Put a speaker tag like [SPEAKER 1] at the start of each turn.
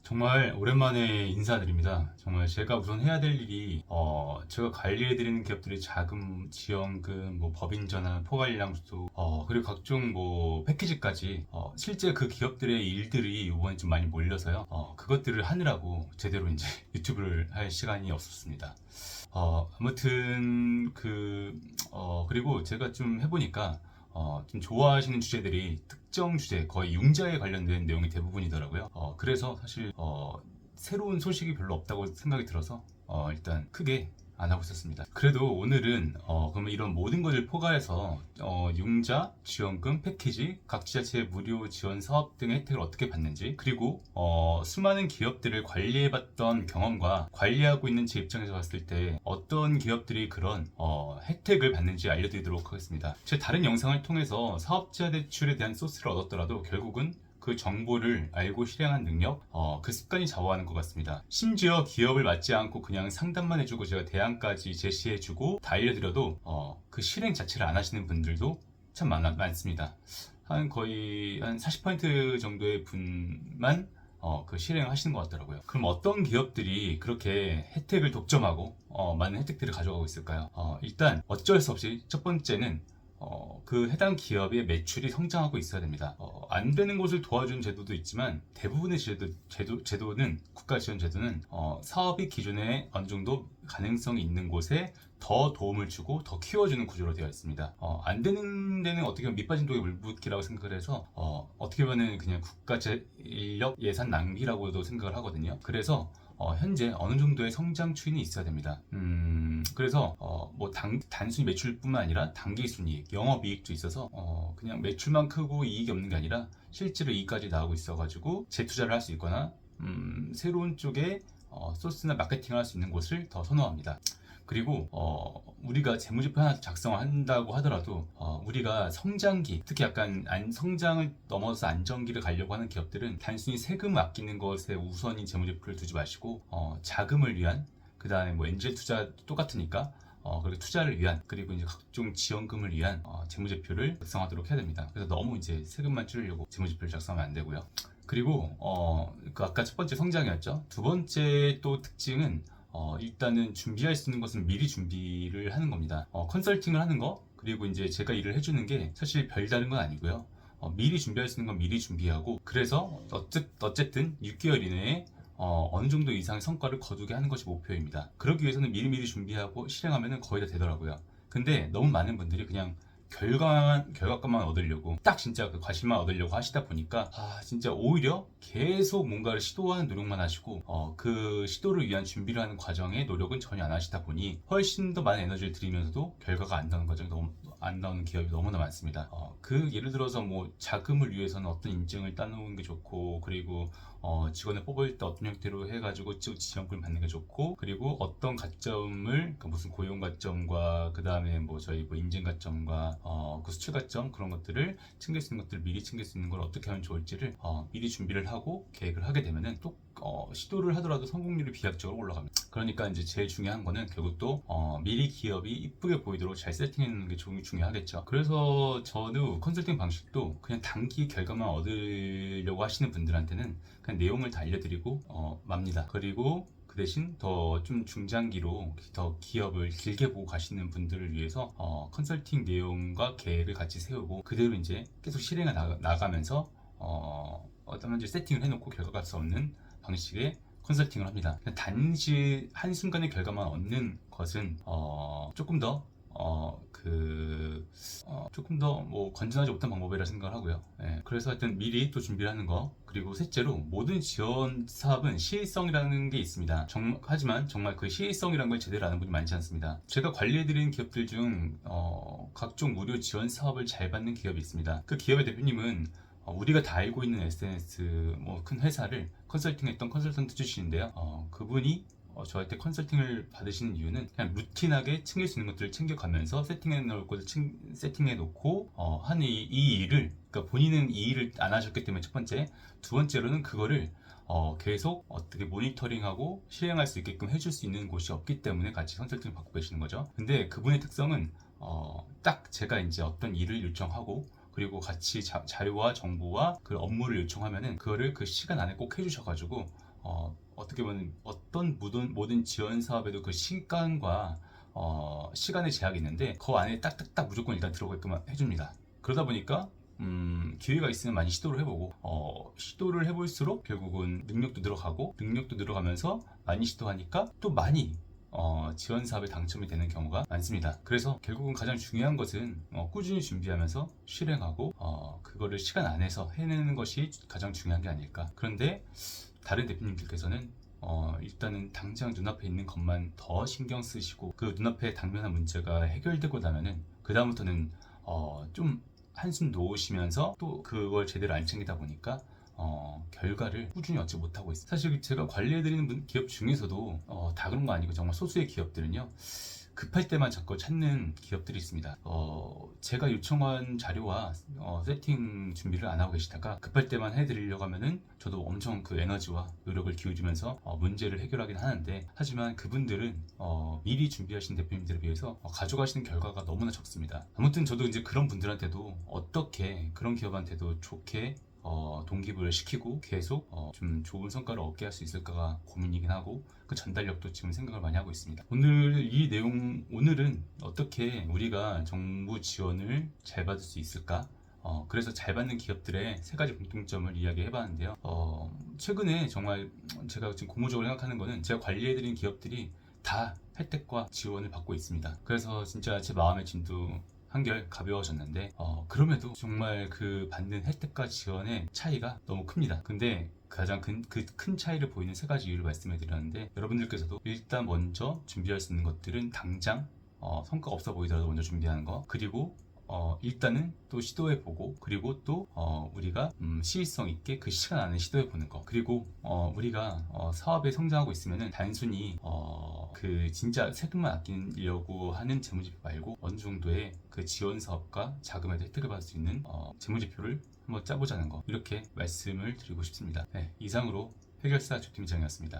[SPEAKER 1] 정말 오랜만에 인사드립니다. 정말 제가 우선 해야 될 일이 제가 관리해드리는 기업들의 자금, 지원금, 뭐 법인전환, 포괄량수, 그리고 각종 뭐 패키지까지 실제 그 기업들의 일들이 이번에 좀 많이 몰려서요. 그것들을 하느라고 제대로 이제 유튜브를 할 시간이 없었습니다. 아무튼 그리고 제가 좀 해보니까 좀 좋아하시는 주제들이 특정 주제, 거의 융자에 관련된 내용이 대부분이더라고요. 그래서 사실 새로운 소식이 별로 없다고 생각이 들어서 일단 크게 안 하고 있었습니다. 그래도 오늘은 그러면 이런 모든 것을 포괄해서 융자, 지원금, 패키지, 각 지자체의 무료 지원 사업 등의 혜택을 어떻게 받는지, 그리고 수많은 기업들을 관리해봤던 경험과 관리하고 있는 제 입장에서 봤을 때 어떤 기업들이 그런 혜택을 받는지 알려드리도록 하겠습니다. 제 다른 영상을 통해서 사업자 대출에 대한 소스를 얻었더라도 결국은 그 정보를 알고 실행한 능력, 그 습관이 좌우하는 것 같습니다. 심지어 기업을 맡지 않고 그냥 상담만 해주고 제가 대안까지 제시해주고 다 알려드려도 그 실행 자체를 안 하시는 분들도 참 많습니다. 거의 한 40% 정도의 분만 그 실행을 하시는 것 같더라고요. 그럼 어떤 기업들이 그렇게 혜택을 독점하고 많은 혜택들을 가져가고 있을까요? 일단 어쩔 수 없이 첫 번째는 그 해당 기업의 매출이 성장하고 있어야 됩니다. 안 되는 곳을 도와주는 제도도 있지만 대부분의 제도는 국가 지원 제도는 사업이 기존에 어느 정도 가능성이 있는 곳에 더 도움을 주고 더 키워주는 구조로 되어 있습니다. 안 되는 데는 어떻게 보면 밑빠진 독에 물붓기라고 생각을 해서 어떻게 보면 그냥 국가 인력 예산 낭비라고도 생각을 하거든요. 그래서 현재 어느 정도의 성장 추이는 있어야 됩니다. 그래서 뭐 단순히 매출뿐만 아니라 단기순이익, 영업이익도 있어서 그냥 매출만 크고 이익이 없는 게 아니라 실제로 이익까지 나오고 있어가지고 재투자를 할 수 있거나 새로운 쪽에 소스나 마케팅을 할 수 있는 곳을 더 선호합니다. 그리고 우리가 재무제표 하나 작성한다고 하더라도 우리가 성장기, 특히 약간 성장을 넘어서 안정기를 가려고 하는 기업들은 단순히 세금 아끼는 것에 우선인 재무제표를 두지 마시고 자금을 위한, 그 다음에 뭐 엔젤 투자 똑같으니까 그리고 투자를 위한, 그리고 이제 각종 지원금을 위한 재무제표를 작성하도록 해야 됩니다. 그래서 너무 이제 세금만 줄이려고 재무제표를 작성하면 안 되고요. 그리고 그 아까 첫 번째 성장이었죠. 두 번째 또 특징은 일단은 준비할 수 있는 것은 미리 준비를 하는 겁니다. 컨설팅을 하는 거, 그리고 이제 제가 일을 해주는 게 사실 별다른 건 아니고요. 미리 준비할 수 있는 건 미리 준비하고, 그래서 어쨌든 6개월 이내에 어느 정도 이상의 성과를 거두게 하는 것이 목표입니다. 그러기 위해서는 미리미리 준비하고 실행하면 거의 다 되더라고요. 근데 너무 많은 분들이 그냥 결과값만 얻으려고, 딱 진짜 그 과실만 얻으려고 하시다 보니까 진짜 오히려 계속 뭔가를 시도하는 노력만 하시고 그 시도를 위한 준비를 하는 과정에 노력은 전혀 안 하시다 보니 훨씬 더 많은 에너지를 들이면서도 결과가 안 나오는 과정이 안 나오는 기업이 너무나 많습니다. 예를 들어서 뭐 자금을 위해서는 어떤 인증을 따놓은 게 좋고, 그리고 직원을 뽑을 때 어떤 형태로 해가지고 지원금을 받는 게 좋고, 그리고 어떤 가점을, 그러니까 무슨 고용 가점과 그 다음에 뭐 저희 뭐 인증 가점과 그 수출 가점, 그런 것들을 챙길 수 있는 것들을 미리 챙길 수 있는 걸 어떻게 하면 좋을지를 미리 준비를 하고 계획을 하게 되면은 또 시도를 하더라도 성공률이 비약적으로 올라갑니다. 그러니까 이제 제일 중요한 거는 결국 또 미리 기업이 이쁘게 보이도록 잘 세팅해 놓는 게 중요하겠죠. 그래서 저도 컨설팅 방식도 그냥 단기 결과만 얻으려고 하시는 분들한테는 그냥 내용을 다 알려드리고 맙니다. 그리고 그 대신 더 좀 중장기로 더 기업을 길게 보고 가시는 분들을 위해서 컨설팅 내용과 계획을 같이 세우고 그대로 이제 계속 실행해 나가면서 어떤 이제 세팅을 해놓고 결과가 없는 방식의 컨설팅을 합니다. 단지 한순간의 결과만 얻는 것은 조금 더 뭐 건전하지 못한 방법이라 생각을 하고요. 그래서 하여튼 미리 또 준비를 하는 거, 그리고 셋째로 모든 지원 사업은 시의성이라는 게 있습니다. 하지만 정말 그 시의성이라는 걸 제대로 아는 분이 많지 않습니다. 제가 관리해드리는 기업들 중 각종 무료 지원 사업을 잘 받는 기업이 있습니다. 그 기업의 대표님은 우리가 다 알고 있는 SNS 뭐 큰 회사를 컨설팅했던 컨설턴트 출신인데요. 그분이 저한테 컨설팅을 받으시는 이유는 그냥 루틴하게 챙길 수 있는 것들을 챙겨가면서 세팅해 놓을 것을 세팅해 놓고 하는 이 일을, 그러니까 본인은 이 일을 안 하셨기 때문에 첫 번째, 두 번째로는 그거를 계속 어떻게 모니터링하고 실행할 수 있게끔 해줄 수 있는 곳이 없기 때문에 같이 컨설팅을 받고 계시는 거죠. 근데 그분의 특성은 딱 제가 이제 어떤 일을 요청하고, 그리고 같이 자료와 정보와 그 업무를 요청하면은 그거를 그 시간 안에 꼭 해주셔가지고 어떻게 보면 어떤 모든 지원 사업에도 그 시간과 시간의 제약이 있는데 그 안에 딱딱딱 무조건 일단 들어가게끔 해줍니다. 그러다 보니까 기회가 있으면 많이 시도를 해보고 시도를 해볼수록 결국은 능력도 늘어가면서 많이 시도하니까 또 많이 지원 사업에 당첨이 되는 경우가 많습니다. 그래서 결국은 가장 중요한 것은 꾸준히 준비하면서 실행하고 그거를 시간 안에서 해내는 것이 가장 중요한 게 아닐까. 그런데 다른 대표님들께서는 일단은 당장 눈앞에 있는 것만 더 신경 쓰시고 그 눈앞에 당면한 문제가 해결되고 나면은 그 다음부터는 좀 한숨 놓으시면서 또 그걸 제대로 안 챙기다 보니까 결과를 꾸준히 얻지 못하고 있어요. 사실 제가 관리해드리는 기업 중에서도 다 그런 거 아니고 정말 소수의 기업들은요, 급할 때만 자꾸 찾는 기업들이 있습니다. 제가 요청한 자료와 세팅 준비를 안 하고 계시다가 급할 때만 해드리려고 하면은 저도 엄청 그 에너지와 노력을 기울이면서 문제를 해결하긴 하는데, 하지만 그분들은 미리 준비하신 대표님들에 비해서 가져가시는 결과가 너무나 적습니다. 아무튼 저도 이제 그런 분들한테도 어떻게 그런 기업한테도 좋게 동기부여를 시키고 계속 좀 좋은 성과를 얻게 할 수 있을까가 고민이긴 하고, 그 전달력도 지금 생각을 많이 하고 있습니다. 오늘은 어떻게 우리가 정부 지원을 잘 받을 수 있을까? 그래서 잘 받는 기업들의 세 가지 공통점을 이야기해 봤는데요. 최근에 정말 제가 지금 고무적으로 생각하는 거는 제가 관리해드린 기업들이 다 혜택과 지원을 받고 있습니다. 그래서 진짜 제 마음의 짐도 한결 가벼워졌는데, 그럼에도 정말 그 받는 혜택과 지원의 차이가 너무 큽니다. 근데 가장 큰 차이를 보이는 세 가지 이유를 말씀해 드렸는데, 여러분들께서도 일단 먼저 준비할 수 있는 것들은 당장 성과가 없어 보이더라도 먼저 준비하는 거, 그리고 일단은 또 시도해보고, 그리고 또 우리가 시의성 있게 그 시간 안에 시도해보는 거, 그리고 우리가 사업에 성장하고 있으면은 단순히 그 진짜 세금만 아끼려고 하는 재무제표 말고 어느 정도의 그 지원 사업과 자금에도 혜택을 받을 수 있는 재무제표를 한번 짜보자는 거, 이렇게 말씀을 드리고 싶습니다. 네, 이상으로 해결사 조팀장이었습니다.